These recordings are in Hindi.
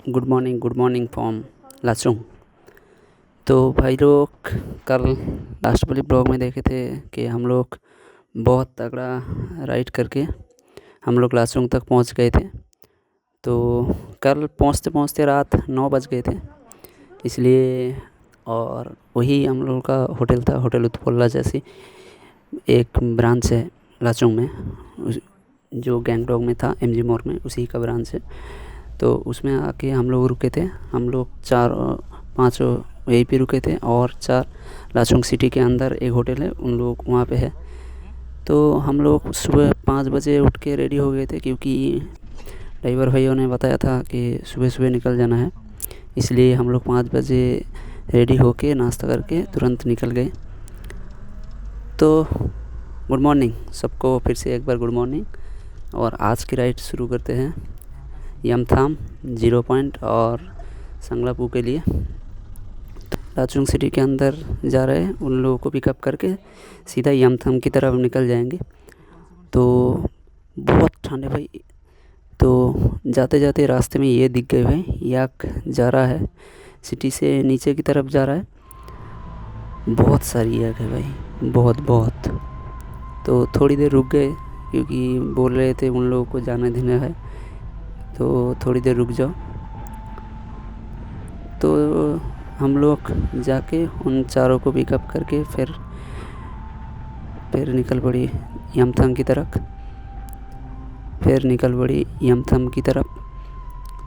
Good morning from Lachung. तो भाई लोग कल लास्ट वाली ब्लॉग में देखे थे कि हम लोग बहुत तगड़ा राइड करके हम लोग लाचुंग तक पहुंच गए थे। तो कल पहुंचते पहुंचते रात 9 बज गए थे, इसलिए और वही हम लोगों का होटल था, होटल उत्पोला जैसी एक ब्रांच है लाचुंग में, जो गैंगटॉक में था, एमजी मॉल में, उसी का ब्रांच है। तो उसमें आके हम लोग रुके थे। हम लोग 4-5 यहीं पे रुके थे और 4 लाचुंग सिटी के अंदर एक होटल है, उन लोग वहाँ पे है। तो हम लोग सुबह 5 बजे उठ के रेडी हो गए थे, क्योंकि ड्राइवर भाइयों ने बताया था कि सुबह सुबह निकल जाना है, इसलिए हम लोग 5 बजे रेडी होके नाश्ता करके तुरंत निकल गए। तो गुड मॉर्निंग सबको, फिर से एक बार गुड मॉर्निंग। और आज की राइड शुरू करते हैं यमथाम, 0 पॉइंट और संगलापू के लिए। लाचुंग सिटी के अंदर जा रहे हैं, उन लोगों को पिकअप करके सीधा यमथाम की तरफ निकल जाएंगे। तो बहुत ठंड है भाई। तो जाते जाते रास्ते में ये दिख गए भाई, याक जा रहा है, सिटी से नीचे की तरफ जा रहा है। बहुत सारी याक है भाई, बहुत। तो थोड़ी देर रुक गए, क्योंकि बोल रहे थे उन लोगों को जाने देना है, तो थोड़ी देर रुक जाओ। तो हम लोग जाके उन चारों को पिकअप करके फिर निकल पड़ी यमथाम की तरफ।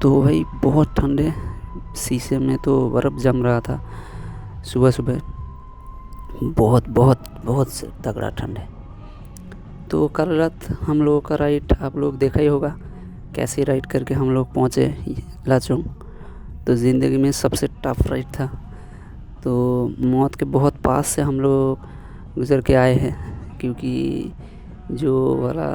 तो भाई बहुत ठंड है, शीशे में तो बर्फ़ जम रहा था सुबह, बहुत तगड़ा ठंड है। तो कल रात हम लोगों का राइड आप लोग देखा ही होगा, कैसे राइड करके हम लोग पहुँचे लाचुंग। तो ज़िंदगी में सबसे टफ राइड था। तो मौत के बहुत पास से हम लोग गुज़र के आए हैं, क्योंकि जो वाला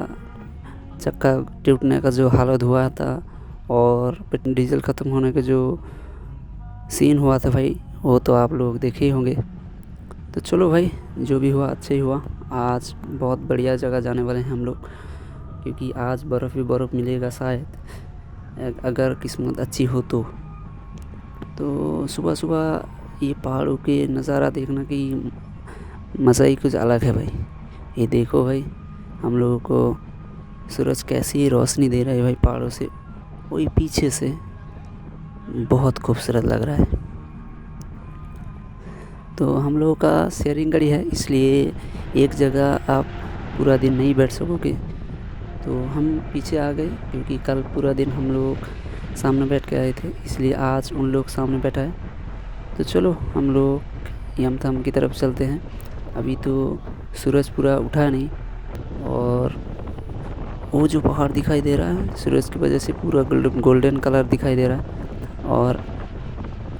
चक्का टूटने का जो हालत हुआ था और डीजल ख़त्म होने का जो सीन हुआ था भाई, वो तो आप लोग देखे ही होंगे। तो चलो भाई, जो भी हुआ अच्छा ही हुआ। आज बहुत बढ़िया जगह जाने वाले हैं हम लोग, क्योंकि आज बर्फ़ ही बर्फ़ मिलेगा शायद, अगर किस्मत अच्छी हो तो। सुबह ये पहाड़ों के नज़ारा देखना की मज़ा ही कुछ अलग है भाई। ये देखो भाई, हम लोगों को सूरज कैसी रोशनी दे रहा है भाई पहाड़ों से, वही पीछे से बहुत खूबसूरत लग रहा है। तो हम लोगों का शेयरिंग गाड़ी है, इसलिए एक जगह आप पूरा दिन नहीं बैठ सकोगे। तो हम पीछे आ गए, क्योंकि कल पूरा दिन हम लोग सामने बैठ के आए थे, इसलिए आज उन लोग सामने बैठा है। तो चलो हम लोग यमथाम की तरफ चलते हैं। अभी तो सूरज पूरा उठा नहीं, और वो जो पहाड़ दिखाई दे रहा है सूरज की वजह से पूरा गोल्डन कलर दिखाई दे रहा है। और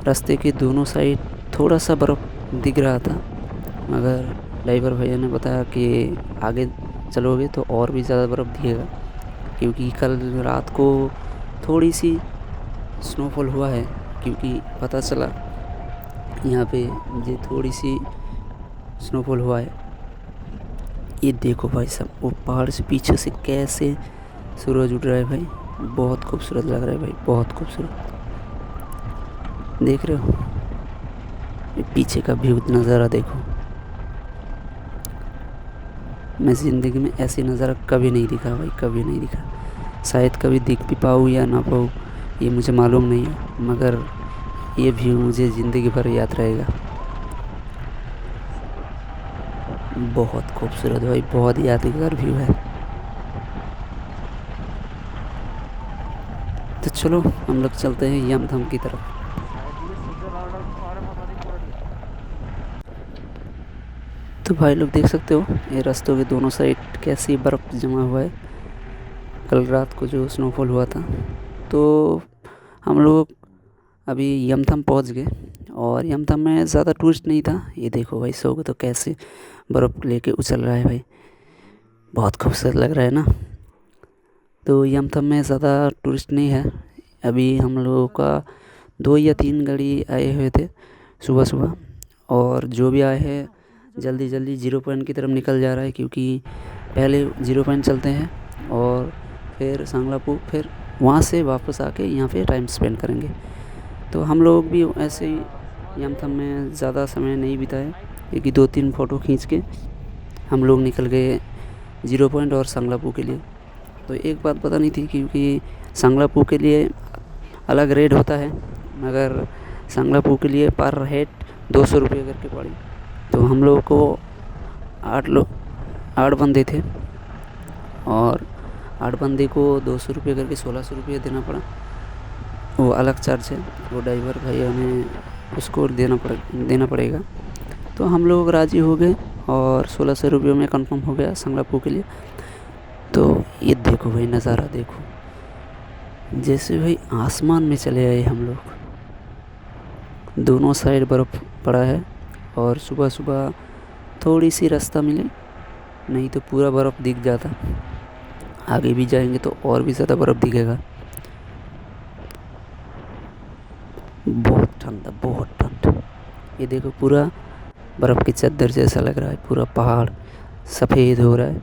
रास्ते के दोनों साइड थोड़ा सा बर्फ़ दिख रहा था, मगर ड्राइवर भैया ने बताया कि आगे चलोगे तो और भी ज़्यादा बर्फ़ दिखेगा, क्योंकि कल रात को थोड़ी सी स्नोफॉल हुआ है, क्योंकि पता चला यहाँ पे ये थोड़ी सी स्नोफॉल हुआ है। ये देखो भाई साहब, वो पहाड़ से पीछे से कैसे सूरज उठ रहा है भाई, बहुत खूबसूरत लग रहा है भाई, बहुत खूबसूरत। देख रहे हो, ये पीछे का व्यू नज़ारा देखो। मैं ज़िंदगी में ऐसी नज़ारा कभी नहीं दिखा भाई, कभी नहीं दिखा। शायद कभी दिख भी पाऊँ या ना पाऊँ, ये मुझे मालूम नहीं है, मगर ये व्यू मुझे ज़िंदगी भर याद रहेगा। बहुत खूबसूरत भाई, बहुत यादगार व्यू है। तो चलो हम लोग चलते हैं यमथाम की तरफ। तो भाई लोग देख सकते हो, ये रास्तों के दोनों साइड कैसी बर्फ़ जमा हुआ है, कल रात को जो स्नोफॉल हुआ था। तो हम लोग अभी यमथाम पहुंच गए, और यमथाम में ज़्यादा टूरिस्ट नहीं था। ये देखो भाई, सो तो कैसे बर्फ़ लेके उछल रहा है भाई, बहुत खूबसूरत लग रहा है ना। तो यमथाम में ज़्यादा टूरिस्ट नहीं है। अभी हम लोगों का 2 या 3 गाड़ी आए हुए थे सुबह, और जो भी आए हैं जल्दी 0 पॉइंट की तरफ निकल जा रहा है, क्योंकि पहले 0 पॉइंट चलते हैं और फिर सांगलापू, फिर वहाँ से वापस आके यहाँ पे टाइम स्पेंड करेंगे। तो हम लोग भी ऐसे ही यमथम में ज़्यादा समय नहीं बिताए, क्योंकि 2-3 फ़ोटो खींच के हम लोग निकल गए ज़ीरो पॉइंट और सांगलापू के लिए। तो एक बात पता नहीं थी, क्योंकि सांगलापू के लिए अलग रेट होता है, मगर सांगलापू के लिए पर हेड 200 रुपये करके पड़ी। तो हम लोगों को 8 बंदे थे और 8 बंदे को 200 रुपये करके 1600 रुपये देना पड़ा। वो अलग चार्ज है, वो ड्राइवर भाई हमें उसको देना पड़ेगा। तो हम लोग राज़ी हो गए और 1600 रुपये में कंफर्म हो गया सांगलापू के लिए। तो ये देखो भाई, नज़ारा देखो, जैसे भाई आसमान में चले आए हम लोग। दोनों साइड बर्फ़ पड़ा है और सुबह सुबह थोड़ी सी रास्ता मिले, नहीं तो पूरा बर्फ़ दिख जाता। आगे भी जाएंगे तो और भी ज़्यादा बर्फ़ दिखेगा। बहुत ठंड। ये देखो, पूरा बर्फ़ की चद्दर जैसा लग रहा है। पूरा पहाड़ सफ़ेद हो रहा है,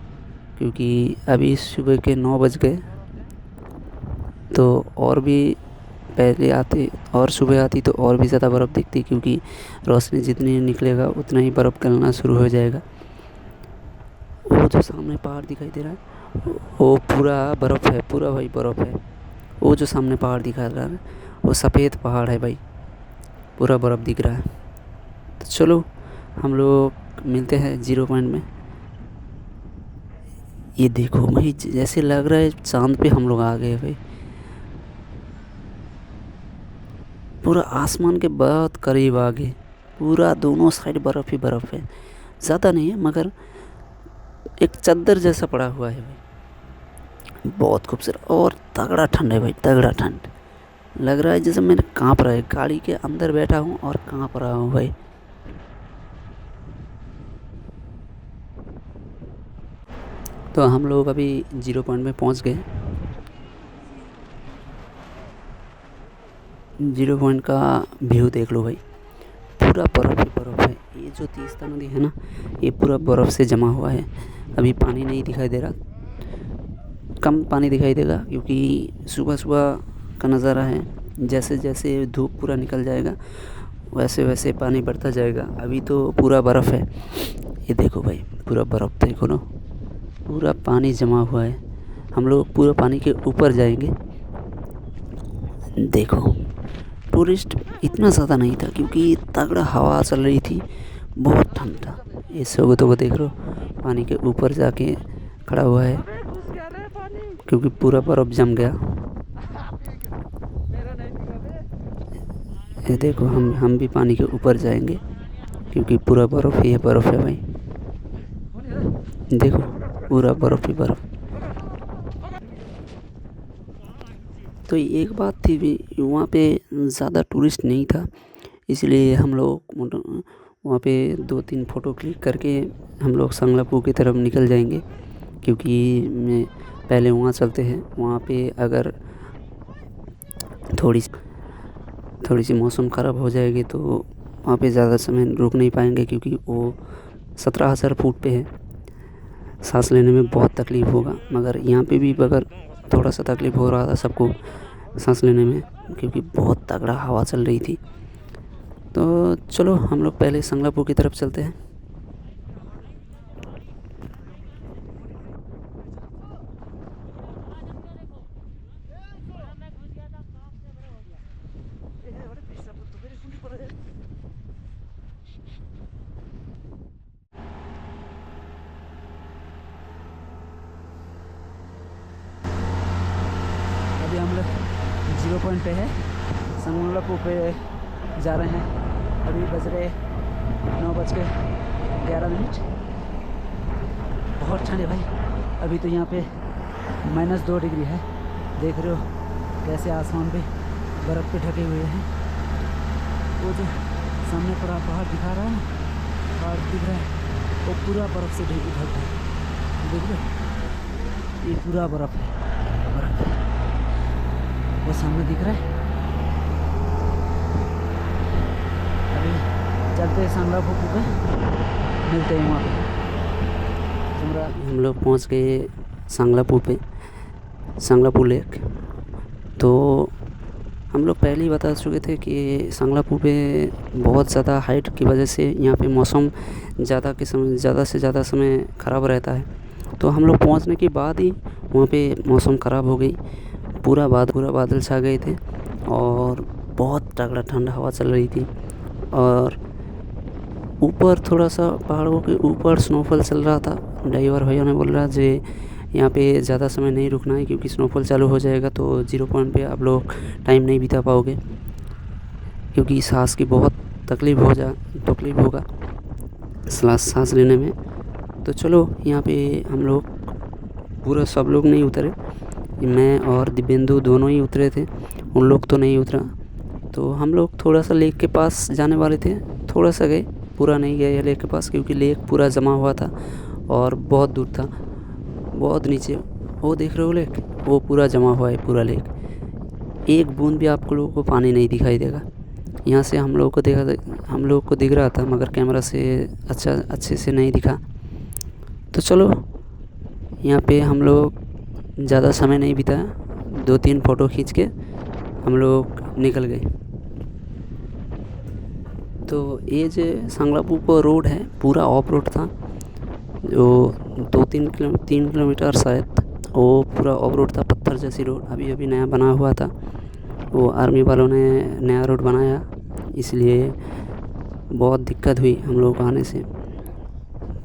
क्योंकि अभी सुबह के 9 बज गए। तो और भी पहले आते और सुबह आती तो और भी ज़्यादा बर्फ़ दिखती, क्योंकि रोशनी जितनी निकलेगा उतना ही बर्फ़ गलना शुरू हो जाएगा। वो जो सामने पहाड़ दिखाई दे रहा है वो पूरा बर्फ़ है, पूरा भाई बर्फ़ है। वो जो सामने पहाड़ दिखा रहा है वो सफ़ेद पहाड़ है भाई, पूरा बर्फ़ दिख रहा है। तो चलो हम लोग मिलते हैं ज़ीरो पॉइंट में। ये देखो भाई, जैसे लग रहा है चाँद पे हम लोग आ गए भाई। पूरा आसमान के बहुत करीब आ गए। पूरा दोनों साइड बर्फ़ ही बर्फ़ है, ज़्यादा नहीं है मगर एक चद्दर जैसा पड़ा हुआ है भाई। बहुत खूबसूरत और तगड़ा ठंड है भाई, तगड़ा ठंड। लग रहा है जैसे मैंने काँप रहा है, गाड़ी के अंदर बैठा हूँ और काँप रहा हूँ भाई। तो हम लोग अभी ज़ीरो पॉइंट में पहुँच गए। ज़ीरो पॉइंट का व्यू देख लो भाई, पूरा बर्फ़ ही बर्फ़ है। ये जो तीस्ता नदी है ना, ये पूरा बर्फ़ से जमा हुआ है। अभी पानी नहीं दिखाई दे रहा, कम पानी दिखाई देगा, क्योंकि सुबह सुबह का नज़ारा है। जैसे जैसे धूप पूरा निकल जाएगा वैसे वैसे पानी बढ़ता जाएगा। अभी तो पूरा बर्फ़ है। ये देखो भाई, पूरा बर्फ़ देखो ना, पूरा पानी जमा हुआ है। हम लोग पूरा पानी के ऊपर जाएंगे। देखो, टूरिस्ट इतना ज़्यादा नहीं था, क्योंकि तगड़ा हवा चल रही थी, बहुत ठंड था। ये सब तो वो देख लो, पानी के ऊपर जाके खड़ा हुआ है, क्योंकि पूरा बर्फ़ जम गया। ये देखो, हम भी पानी के ऊपर जाएंगे, क्योंकि पूरा बर्फ़ ही बर्फ़ है भाई। देखो, पूरा बर्फ़ ही बर्फ़। तो एक बात थी भी, वहाँ पे ज़्यादा टूरिस्ट नहीं था, इसलिए हम लोग वहाँ पे 2-3 फ़ोटो क्लिक करके हम लोग सांगलापू की तरफ निकल जाएंगे। क्योंकि मैं पहले वहाँ चलते हैं, वहाँ पे अगर थोड़ी सी मौसम ख़राब हो जाएगी तो वहाँ पे ज़्यादा समय रुक नहीं पाएंगे, क्योंकि वो 17,000 फुट पे है। सांस लेने में बहुत तकलीफ़ होगा, मगर यहाँ पे भी अगर थोड़ा सा तकलीफ़ हो रहा था सबको सांस लेने में, क्योंकि बहुत तगड़ा हवा चल रही थी। तो चलो हम लोग पहले सांगलापू की तरफ चलते हैं। अभी हम लोग ज़ीरो पॉइंट पे है, सांगलापू पे जा रहे हैं। अभी बज रहे 9:11। बहुत ठंड है भाई। अभी तो यहाँ पे -2 डिग्री है। देख रहे हो कैसे आसमान पे बर्फ़ पे ढके हुए हैं। वो जो सामने पड़ा पहाड़ दिखा रहा है ना, पहाड़ दिख रहा है, वो पूरा बर्फ़ से ढक है। देख रहे हो, ये पूरा बर्फ़ है, बर्फ़ वो सामने दिख रहा है। अभी चलते हैं सांगलापू पे, मिलते हैं वहाँ पे। हम लोग पहुँच गए सांगलापू पे, सांगलापू लेक। तो हम लोग पहले ही बता चुके थे कि सांगलापू पे बहुत ज़्यादा हाइट की वजह से यहाँ पे मौसम ज़्यादा से ज़्यादा समय ख़राब रहता है। तो हम लोग पहुँचने के बाद ही वहाँ पे मौसम ख़राब हो गई, पूरा बादल छा गए थे और बहुत तगड़ा ठंडा हवा चल रही थी। और ऊपर थोड़ा सा पहाड़ों के ऊपर स्नोफॉल चल रहा था। ड्राइवर भैया ने बोल रहा जे यहाँ पे ज़्यादा समय नहीं रुकना है, क्योंकि स्नोफॉल चालू हो जाएगा तो 0 पॉइंट पे आप लोग टाइम नहीं बिता पाओगे, क्योंकि सांस की बहुत तकलीफ़ होगा सांस लेने में। तो चलो यहाँ पे हम लोग पूरा सब लोग नहीं उतरे, मैं और दिव्येंदु दोनों ही उतरे थे, उन लोग तो नहीं उतरा। तो हम लोग थोड़ा सा लेक के पास जाने वाले थे, थोड़ा सा गए, पूरा नहीं गए लेक के पास, क्योंकि लेक पूरा जमा हुआ था और बहुत दूर था, बहुत नीचे। वो देख रहे हो लेक, वो पूरा जमा हुआ है पूरा लेक, एक बूंद भी आप लोगों को पानी नहीं दिखाई देगा। यहाँ से हम लोगों को दिख रहा था, मगर कैमरा से अच्छे से नहीं दिखा। तो चलो यहाँ पे हम लोग ज़्यादा समय नहीं बिताया, 2-3 फ़ोटो खींच के हम लोग निकल गए। तो ये जो सांगलापू का रोड है पूरा ऑफ रोड था, जो 3 किलोमीटर शायद वो पूरा ऑफ रोड था, पत्थर जैसी रोड, अभी अभी नया बना हुआ था। वो आर्मी वालों ने नया रोड बनाया, इसलिए बहुत दिक्कत हुई हम लोग को आने से।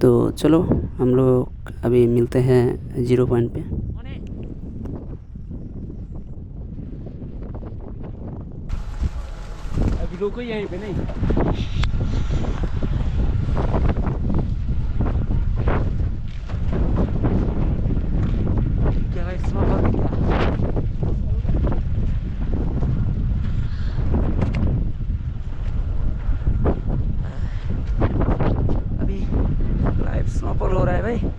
तो चलो हम लोग अभी मिलते हैं 0 पॉइंट पे। अभी रुको यहीं पे नहीं। क्या है इसमें क्या अभी लाइव स्नोफॉल हो रहा है भाई।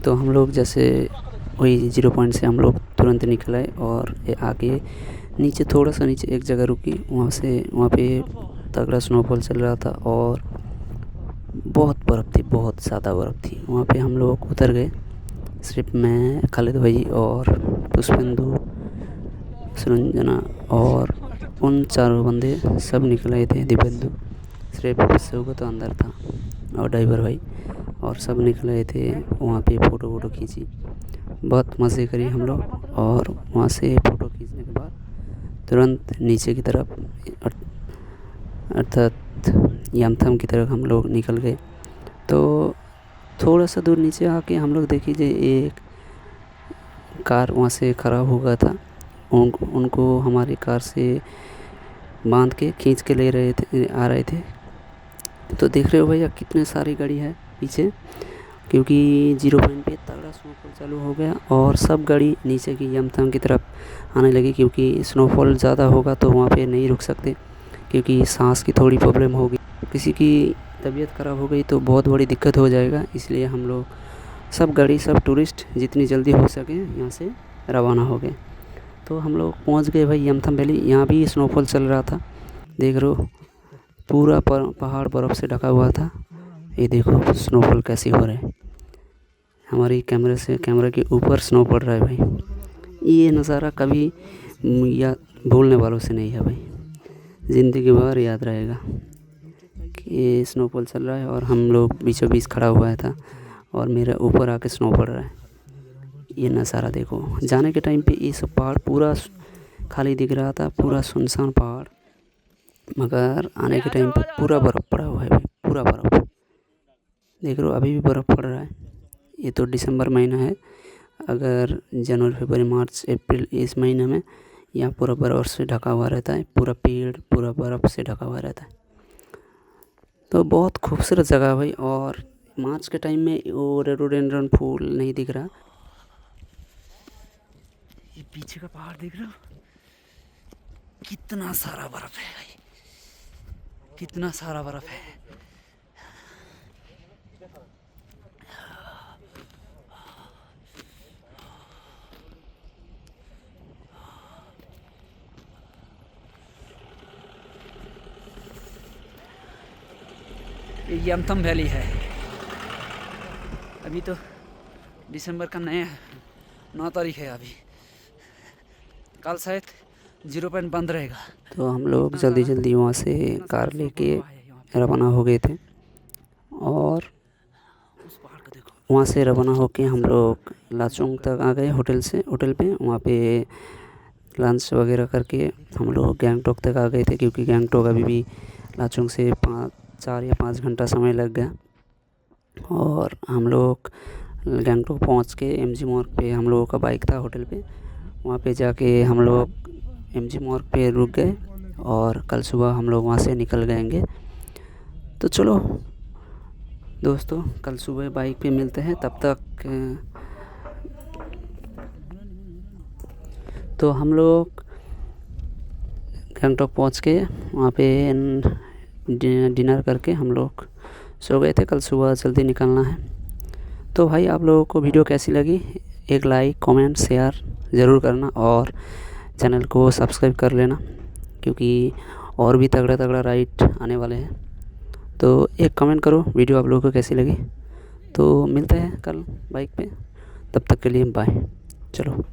तो हम लोग जैसे वही 0 पॉइंट से हम लोग तुरंत निकल आए और आगे नीचे थोड़ा सा नीचे एक जगह रुकी। वहाँ पे तगड़ा स्नोफॉल चल रहा था और बहुत बर्फ़ थी, बहुत ज़्यादा बर्फ़ थी। वहाँ पे हम लोग उतर गए, सिर्फ मैं, खालिद भाई और पुष्पेंदु, सृंजना और उन 4 बंदे सब निकल आए थे। दिव्येंदु, सिर्फ शिव तो अंदर था और ड्राइवर भाई, और सब निकल आए थे। वहाँ पे फ़ोटो खींची, बहुत मज़े करी हम लोग। और वहाँ से फ़ोटो खींचने के बाद तुरंत नीचे की तरफ अर्थात यमथम की तरफ हम लोग निकल गए। तो थोड़ा सा दूर नीचे आके हम लोग देखी जो एक कार वहाँ से ख़राब हो गया था। उनको हमारी कार से बांध के खींच के आ रहे थे। तो देख रहे हो भैया कितने सारी गाड़ी है पीछे, क्योंकि 0 पॉइंट पे तगड़ा स्नोफॉल चालू हो गया और सब गाड़ी नीचे की यमथम की तरफ आने लगी। क्योंकि स्नोफॉल ज़्यादा होगा तो वहाँ पे नहीं रुक सकते, क्योंकि सांस की थोड़ी प्रॉब्लम होगी, किसी की तबीयत ख़राब हो गई तो बहुत बड़ी दिक्कत हो जाएगा। इसलिए हम लोग सब गाड़ी, सब टूरिस्ट जितनी जल्दी हो सके यहाँ से रवाना हो गए। तो हम लोग पहुँच गए भाई यमथम वैली। यहाँ भी स्नोफॉल चल रहा था, देख रहे हो पूरा पहाड़ बर्फ़ से ढका हुआ था। ये देखो स्नोफॉल कैसी हो रहा है, हमारी कैमरे के ऊपर स्नो पड़ रहा है भाई। ये नज़ारा कभी भूलने वालों से नहीं है भाई, ज़िंदगी भर याद रहेगा कि ये स्नोफॉल चल रहा है और हम लोग बीचों बीच खड़ा हुआ था और मेरे ऊपर आके स्नो पड़ रहा है। ये नज़ारा देखो, जाने के टाइम पे ये सब पहाड़ पूरा खाली दिख रहा था, पूरा सुनसान पहाड़, मगर आने के टाइम पे पूरा बर्फ़ पड़ा हुआ है भाई, पूरा बर्फ़ देख रहे हो। अभी भी बर्फ़ पड़ रहा है। ये तो दिसंबर महीना है, अगर जनवरी, फरवरी, मार्च, अप्रैल इस महीने में यहाँ पूरा बर्फ़ से ढका हुआ रहता है, पूरा पेड़ पूरा बर्फ़ से ढका हुआ रहता है। तो बहुत खूबसूरत जगह है भाई। और मार्च के टाइम में वो रेडोडेंड्रन फूल नहीं दिख रहा। ये पीछे का पहाड़ देख रहे हो, कितना सारा बर्फ़ है भाई, कितना सारा बर्फ़ है। यमथम वैली है। अभी तो दिसंबर का 9 तारीख है। अभी कल शायद 0 पॉइंट बंद रहेगा। तो हम लोग जल्दी वहाँ से कार लेके रवाना हो गए थे और वहाँ से रवाना होके हम लोग लाचुंग तक आ गए होटल पे। वहाँ पे लंच वगैरह करके हम लोग गैंगटॉक तक आ गए थे, क्योंकि गैंगटॉक अभी भी लाचुंग से 4 या 5 घंटा समय लग गया। और हम लोग गैंगटॉक पहुँच के MG मार्ग पे हम लोगों का बाइक था होटल पे, वहाँ पे जाके हम लोग MG मार्ग पे रुक गए और कल सुबह हम लोग वहाँ से निकल जाएंगे। तो चलो दोस्तों, कल सुबह बाइक पे मिलते हैं। तब तक तो हम लोग गैंगटॉक पहुँच के वहाँ पे डिनर करके हम लोग सो गए थे। कल सुबह जल्दी निकलना है। तो भाई आप लोगों को वीडियो कैसी लगी, एक लाइक, कमेंट, शेयर ज़रूर करना और चैनल को सब्सक्राइब कर लेना, क्योंकि और भी तगड़ा राइड आने वाले हैं। तो एक कमेंट करो वीडियो आप लोगों को कैसी लगी। तो मिलते हैं कल बाइक पे, तब तक के लिए बाय। चलो।